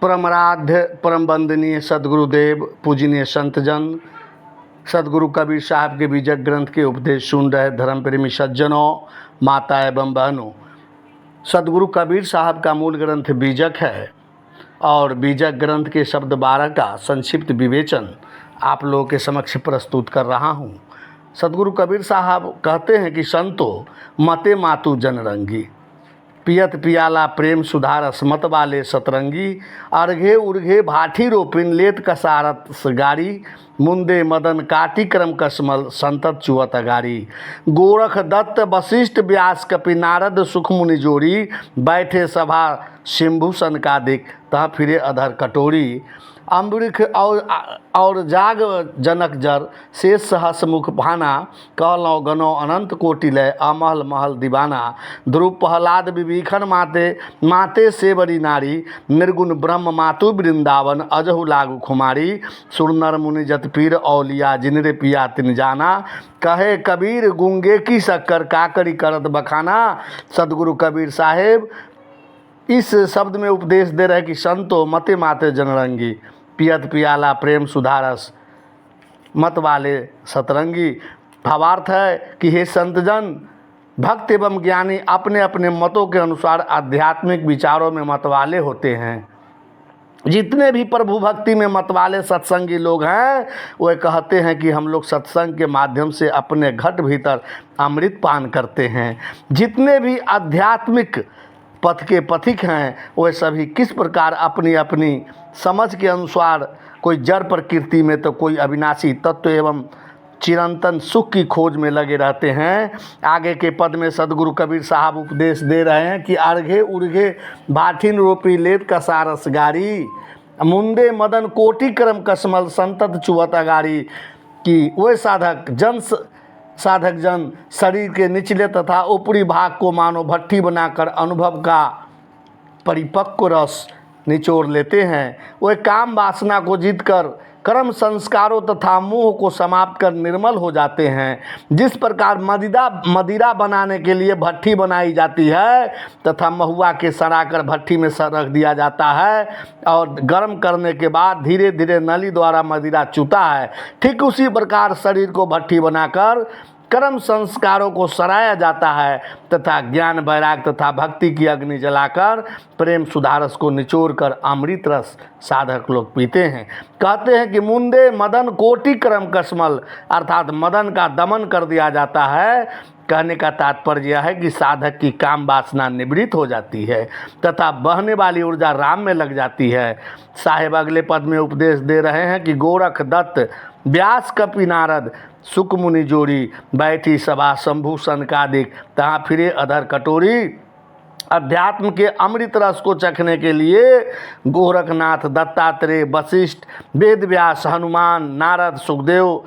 परमराध्य परम वंदनीय सदगुरुदेव पूजनीय संतजन सदगुरु कबीर साहब के बीजक ग्रंथ के उपदेश सुन रहे धर्म प्रेमी सज्जनों, माता एवं बहनों। सदगुरु कबीर साहब का मूल ग्रंथ बीजक है और बीजक ग्रंथ के शब्द 12 का संक्षिप्त विवेचन आप लोगों के समक्ष प्रस्तुत कर रहा हूँ। सदगुरु कबीर साहब कहते हैं कि संतो मते मातु जनरंगी, पियत पियाला प्रेम सुधारस मत वाले सतरंगी, अर्घे उर्घे भाठी रोपिन लेत कसारत गारी, मुंदे मदन काटी क्रम कसमल संतत चुअत अगारी। गोरख दत्त वशिष्ठ व्यास कपि नारद सुख मुनि जोड़ी, बैठे सभा शंभु सनकादिक तह फिरे अधर कटोरी। अम्बृख और जाग जनक जर शेष सहस मुख भाना, कहलौ गनो अनंत कोटि लय अमहल महल दीवाना। ध्रुव प्रहलाद विभीषण माते माते से बड़ी नारी, निर्गुण ब्रह्म मातु वृंदावन अजहु लागु खुमारी। सुर नर मुनि जत पीर औलिया जिनरे पिया तिन जाना, कहे कबीर गूंगे की शक्कर काकरी करत बखाना। सदगुरु कबीर साहेब इस शब्द में उपदेश दे रहे कि संतो मते माते जनरंगी, पियत पियाला प्रेम सुधारस मत वाले सतरंगी। भावार्थ है कि हे संतजन, भक्त एवं ज्ञानी अपने अपने मतों के अनुसार आध्यात्मिक विचारों में मतवाले होते हैं। जितने भी प्रभु भक्ति में मतवाले सत्संगी लोग हैं वे कहते हैं कि हम लोग सत्संग के माध्यम से अपने घट भीतर अमृत पान करते हैं। जितने भी आध्यात्मिक पथ के पथिक हैं वे सभी किस प्रकार अपनी अपनी समझ के अनुसार, कोई जड़ प्रकृति में तो कोई अविनाशी तत्व एवं चिरंतन सुख की खोज में लगे रहते हैं। आगे के पद में सदगुरु कबीर साहब उपदेश दे रहे हैं कि अर्घे उर्घे भाठिन रोपी लेत कसारस गारी, मुंदे मदन कोटि क्रम कसमल संतत चुअत अगारी। कि वे साधक जन शरीर के निचले तथा ऊपरी भाग को मानो भट्टी बनाकर अनुभव का परिपक्व रस निचोड़ लेते हैं। वे काम वासना को जीतकर कर्म संस्कारों तथा मोह को समाप्त कर निर्मल हो जाते हैं। जिस प्रकार मदिरा बनाने के लिए भट्टी बनाई जाती है तथा महुआ के सड़ाकर भट्टी में रख दिया जाता है और गर्म करने के बाद धीरे धीरे नली द्वारा मदिरा चूता है, ठीक उसी प्रकार शरीर को भट्टी बनाकर कर्म संस्कारों को सराया जाता है तथा ज्ञान वैराग तथा भक्ति की अग्नि जलाकर प्रेम सुधारस को निचोड़कर अमृत रस साधक लोग पीते हैं। कहते हैं कि मुंदे मदन कोटि क्रम कसमल, अर्थात मदन का दमन कर दिया जाता है। कहने का तात्पर्य यह है कि साधक की काम वासना निवृत्त हो जाती है तथा बहने वाली ऊर्जा राम में लग जाती है। साहेब अगले पद में उपदेश दे रहे हैं कि गोरख दत्त व्यास कपि नारद सुख मुनि जोड़ी, बैठी सभा शंभु सनकादिक तहाँ फिरे अधर कटोरी। अध्यात्म के अमृत रस को चखने के लिए गोरखनाथ, दत्तात्रेय, वशिष्ठ, वेद व्यास, हनुमान, नारद, सुखदेव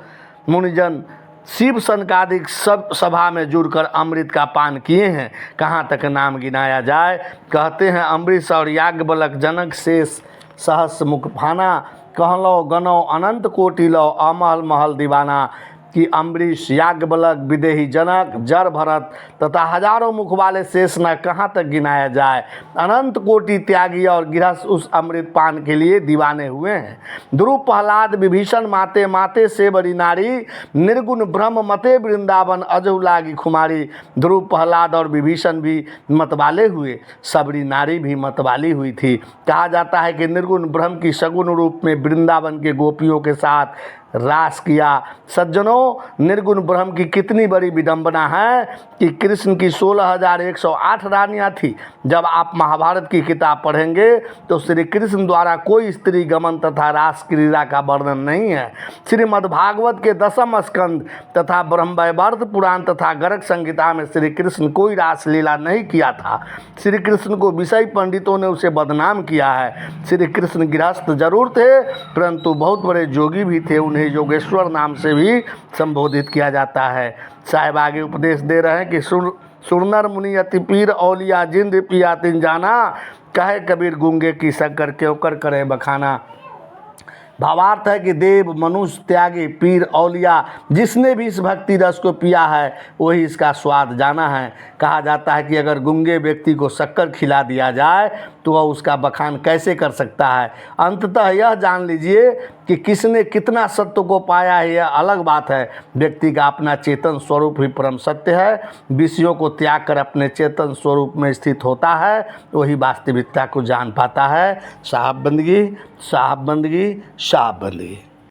मुनिजन शिव सनकादिक सब सभा में जुड़कर अमृत का पान किए हैं। कहाँ तक नाम गिनाया जाए। कहते हैं अम्बरीश और याज्ञवल्क्य जनक शेष सहस मुख भाना, कहलो गनो अनंत कोटि लो अमहल महल दीवाना। कि अम्बरीश, याज्ञवल्क्य, विदेही जनक, जर भरत तथा हजारों मुख वाले शेष न कहाँ तक गिनाया जाए। अनंत कोटि त्यागी और गृहस्थ उस अमृत पान के लिए दीवाने हुए हैं। ध्रुव प्रहलाद विभीषण माते माते से बड़ी नारी, निर्गुण ब्रह्म मते वृंदावन अजहु लागी खुमारी। ध्रुव प्रहलाद और विभीषण भी मतवाले हुए, सबरी नारी भी मतवाली हुई थी। कहा जाता है कि निर्गुण ब्रह्म की सगुण रूप में वृंदावन के गोपियों के साथ रास किया। सज्जनों, निर्गुण ब्रह्म की कितनी बड़ी विडंबना है कि कृष्ण की 16,108 रानियां थी। जब आप महाभारत की किताब पढ़ेंगे तो श्री कृष्ण द्वारा कोई स्त्री गमन तथा रास क्रीड़ा का वर्णन नहीं है। श्रीमद् भागवत के 10वें स्कंद तथा ब्रह्मवैवर्त पुराण तथा गर्ग संहिता में श्री कृष्ण कोई रास लीला नहीं किया था। श्री कृष्ण को विषय पंडितों ने उसे बदनाम किया है। श्री कृष्ण गृहस्थ जरूर थे परंतु बहुत बड़े जोगी भी थे, उन्हें योगेश्वर नाम से भी संबोधित किया जाता है। साहेब आगे उपदेश दे रहे हैं कि सुरनर मुनि अति पीर औलिया जिंद पिया तिन जाना, कहे कबीर गूंगे की शक्कर क्यों कर करे बखाना। भावार्थ है कि देव, मनुष्य, त्यागी, पीर, औलिया, जिसने भी इस भक्ति रस को पिया है वही इसका स्वाद जाना है। कहा जाता है कि अगर गूंगे व्यक्ति को शक्कर खिला दिया जाए तो वह उसका बखान कैसे कर सकता है। अंततः यह जान लीजिए कि किसने कितना सत्य को पाया है यह अलग बात है। व्यक्ति का अपना चेतन स्वरूप ही परम सत्य है। विषयों को त्याग कर अपने चेतन स्वरूप में स्थित होता है, वही वास्तविकता को जान पाता है। साहब बंदगी, साहब बंदगी, साहब बंदगी।